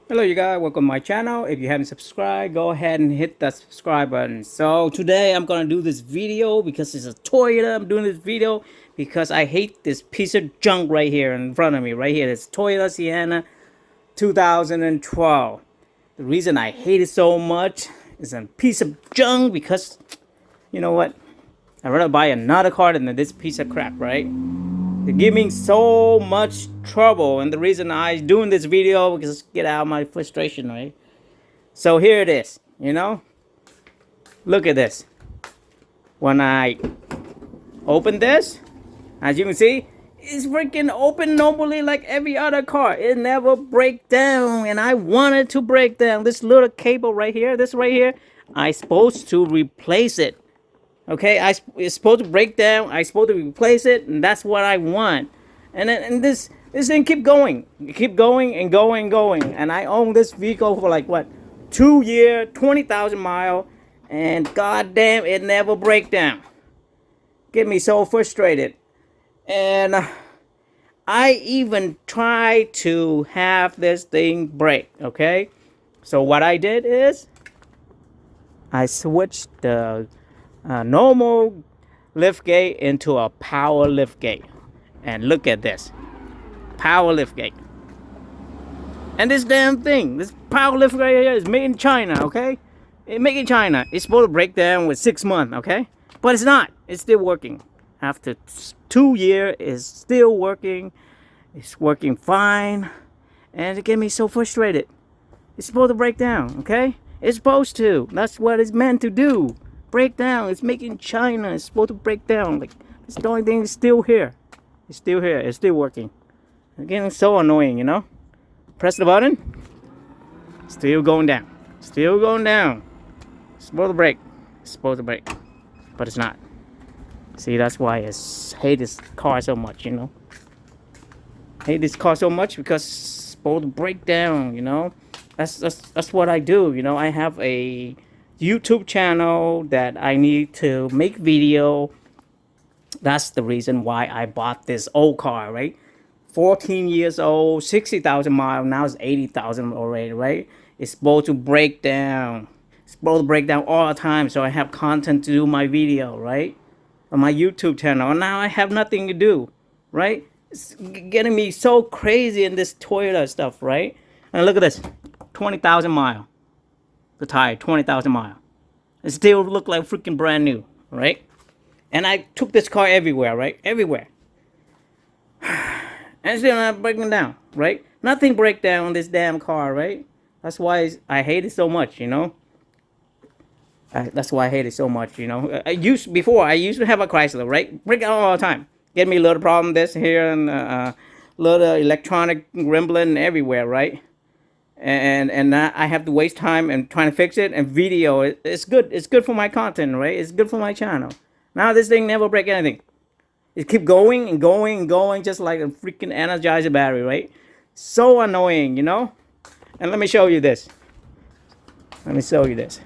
Hello you guys, welcome to my channel. If you haven't subscribed, go ahead and hit that subscribe button. So today I'm gonna do this video because it's a Toyota. I'm doing this video because I hate this piece of junk right here in front of me. Right here, it's Toyota Sienna 2012. The reason I hate it so much is a piece of junk because, you know what? I'd rather buy another car than this piece of crap, right? They give me so much trouble, and the reason I doing this video because get out my frustration, right? So here it is, look at this. When I open this, as you can see, it's freaking open normally like every other car. It never break down, and I wanted to break down this little cable right here. This right here, I supposed to replace it. Okay, it's supposed to break down. I supposed to replace it, and that's what I want. And then and this thing keep going and going and going. And I own this vehicle for like what, 2 year, 20,000 mile, and goddamn, it never break down. Get me so frustrated. And I even try to have this thing break. Okay, so what I did is I switched the normal lift gate into a power lift gate. And look at this power lift gate. And this damn thing, this power lift gate here is made in China, okay? It made in China. It's supposed to break down with 6 months, okay? But it's not. It's still working. After 2 years, it's still working. It's working fine. And it gets me so frustrated. It's supposed to break down, okay? It's supposed to. That's what it's meant to do. Break down. It's making China. It's supposed to break down. Like, it's the only thing is still here. It's still here. It's still working. Again, it's so annoying, Press the button. Still going down. Still going down. It's supposed to break. It's supposed to break. But it's not. See, that's why I hate this car so much, Hate this car so much because it's supposed to break down, That's what I do, I have a YouTube channel that I need to make video. That's the reason why I bought this old car, right? 14 years old, 60,000 miles. Now it's 80,000 already, right? It's supposed to break down. It's supposed to break down all the time, so I have content to do my video, right? On my YouTube channel. And now I have nothing to do, right? It's getting me so crazy in this Toyota stuff, right? And look at this, 20,000 miles. The tire, 20,000 miles. It still look like freaking brand new, right? And I took this car everywhere, right? Everywhere. And it's still not breaking down, right? Nothing break down on this damn car, right? That's why I hate it so much, That's why I hate it so much, I used to have a Chrysler, right? Break down all the time. Get me a little problem this here and little electronic rumbling everywhere, right? And I have to waste time and trying to fix it and video it. It's good. It's good for my content, right? It's good for my channel. Now this thing never break anything. It keep going and going and going just like a freaking Energizer battery, right? So annoying, And let me show you this. Let me show you this.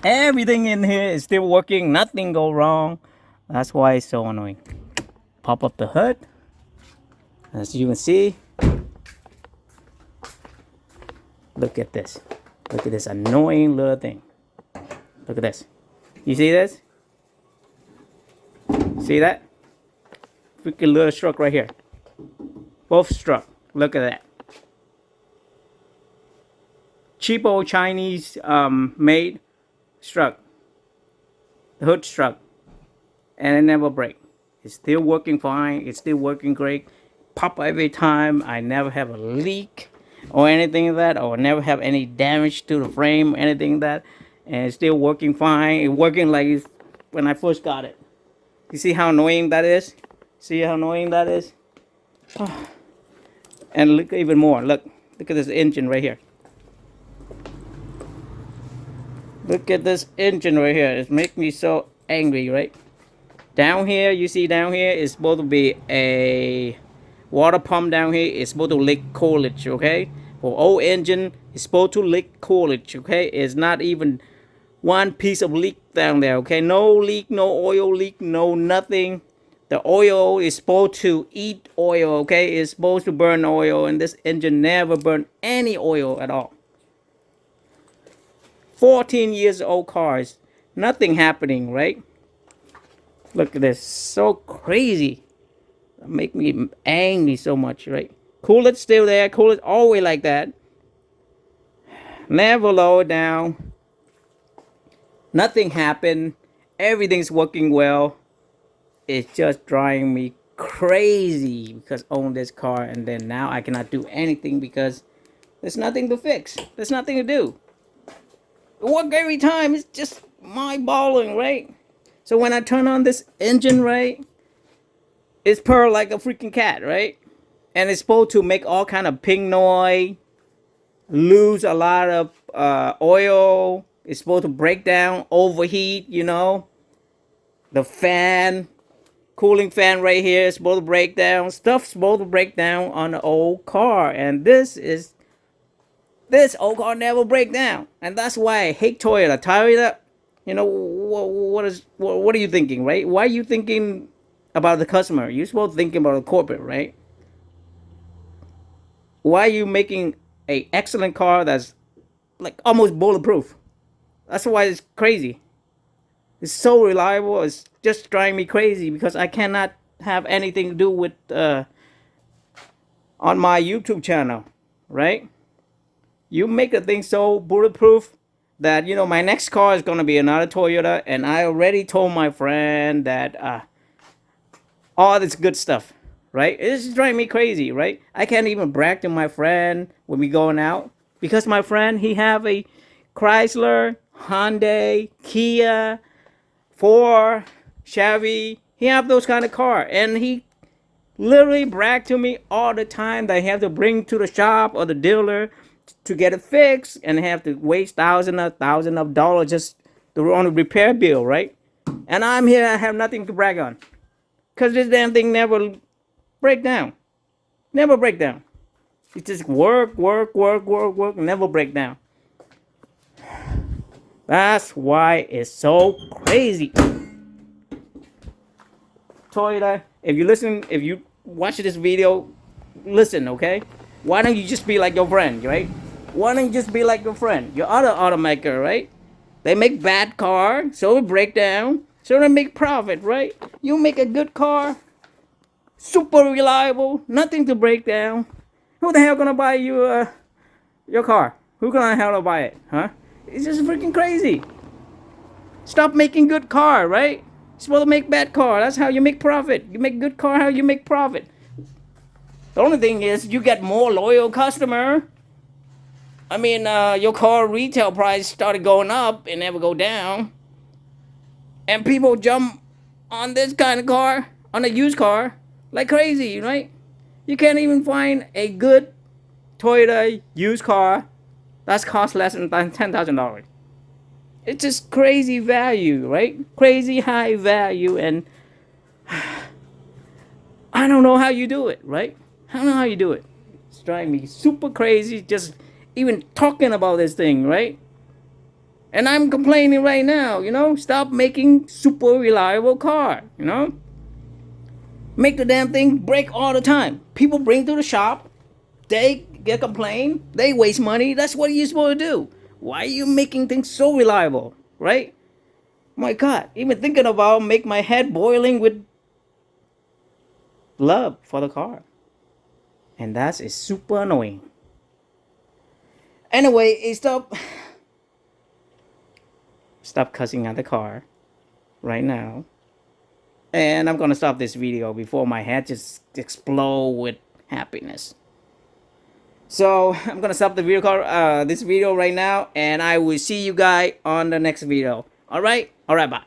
Everything in here is still working. Nothing go wrong. That's why it's so annoying. Pop up the hood. As you can see. Look at this. Look at this annoying little thing. Look at this. You see this? See that? Freaking little stroke right here. Both struck. Look at that. Cheapo Chinese made struck. The hood struck. And it never break. It's still working fine. It's still working great. Pop every time. I never have a leak or anything like that, or never have any damage to the frame, anything like that. And it's still working fine. It's working like when I first got it. You see how annoying that is? See how annoying that is? Oh. And look even more. Look at this engine right here. Look at this engine right here. It makes me so angry, right? Down here, you see down here is supposed to be a water pump down here. It's supposed to leak coolage, okay? For old engine, it's supposed to leak coolage, okay? It's not even one piece of leak down there, okay? No leak, no oil leak, no nothing. The oil is supposed to eat oil, okay? It's supposed to burn oil, and this engine never burned any oil at all. 14 years old cars, nothing happening, right? Look at this, so crazy. Make me angry so much, right? Coolant still there, coolant always like that. Never lower down. Nothing happened. Everything's working well. It's just driving me crazy because I own this car, and then now I cannot do anything because there's nothing to fix. There's nothing to do. It works every time. It's just mind-boggling, right? So when I turn on this engine, right, it's purr like a freaking cat, right? And it's supposed to make all kind of ping noise, lose a lot of oil. It's supposed to break down, overheat, you know. The fan, cooling fan right here is supposed to break down. Stuff's supposed to break down on the old car. And this old car never break down. And that's why I hate Toyota. Toyota, you know, what are you thinking, right? Why are you thinking about the customer? You're supposed to think about the corporate, right? Why are you making a excellent car that's like almost bulletproof? That's why it's crazy. It's so reliable. It's just driving me crazy because I cannot have anything to do with on my YouTube channel, right? You make the thing so bulletproof that, you know, my next car is gonna be another Toyota, and I already told my friend that all this good stuff, right? It's driving me crazy, right? I can't even brag to my friend when we going out because my friend, he have a Chrysler, Hyundai, Kia, Ford, Chevy. He have those kind of car, and he literally brag to me all the time that he have to bring to the shop or the dealer to get it fixed, and have to waste thousands of dollars just on a repair bill, right? And I'm here, I have nothing to brag on. Because this damn thing never break down. Never break down. It just work, never break down. That's why it's so crazy. Toyota, if you watch this video, listen, okay? Why don't you just be like your friend, right? Why don't you just be like your friend, your other automaker, right? They make bad car, so it break down, so they make profit, right? You make a good car, super reliable, nothing to break down. Who the hell gonna buy you your car? Who gonna hell to buy it, huh? It's just freaking crazy. Stop making good car, right? You're supposed to make bad car. That's how you make profit. You make good car, how you make profit. The only thing is you get more loyal customer. I mean, your car retail price started going up and never go down. And people jump on this kind of car, on a used car, like crazy, right? You can't even find a good Toyota used car that's cost less than $10,000. It's just crazy value, right? Crazy high value, and I don't know how you do it, right? I don't know how you do it. It's driving me super crazy just even talking about this thing, right? And I'm complaining right now, you know? Stop making super reliable car, you know? Make the damn thing break all the time. People bring to the shop, they get complain, they waste money. That's what you're supposed to do. Why are you making things so reliable, right? My God, even thinking about make my head boiling with love for the car. And that is super annoying. Anyway, stop cussing at the car right now. And I'm gonna stop this video before my head just explode with happiness. So I'm gonna stop the video, this video right now, and I will see you guys on the next video. All right, bye.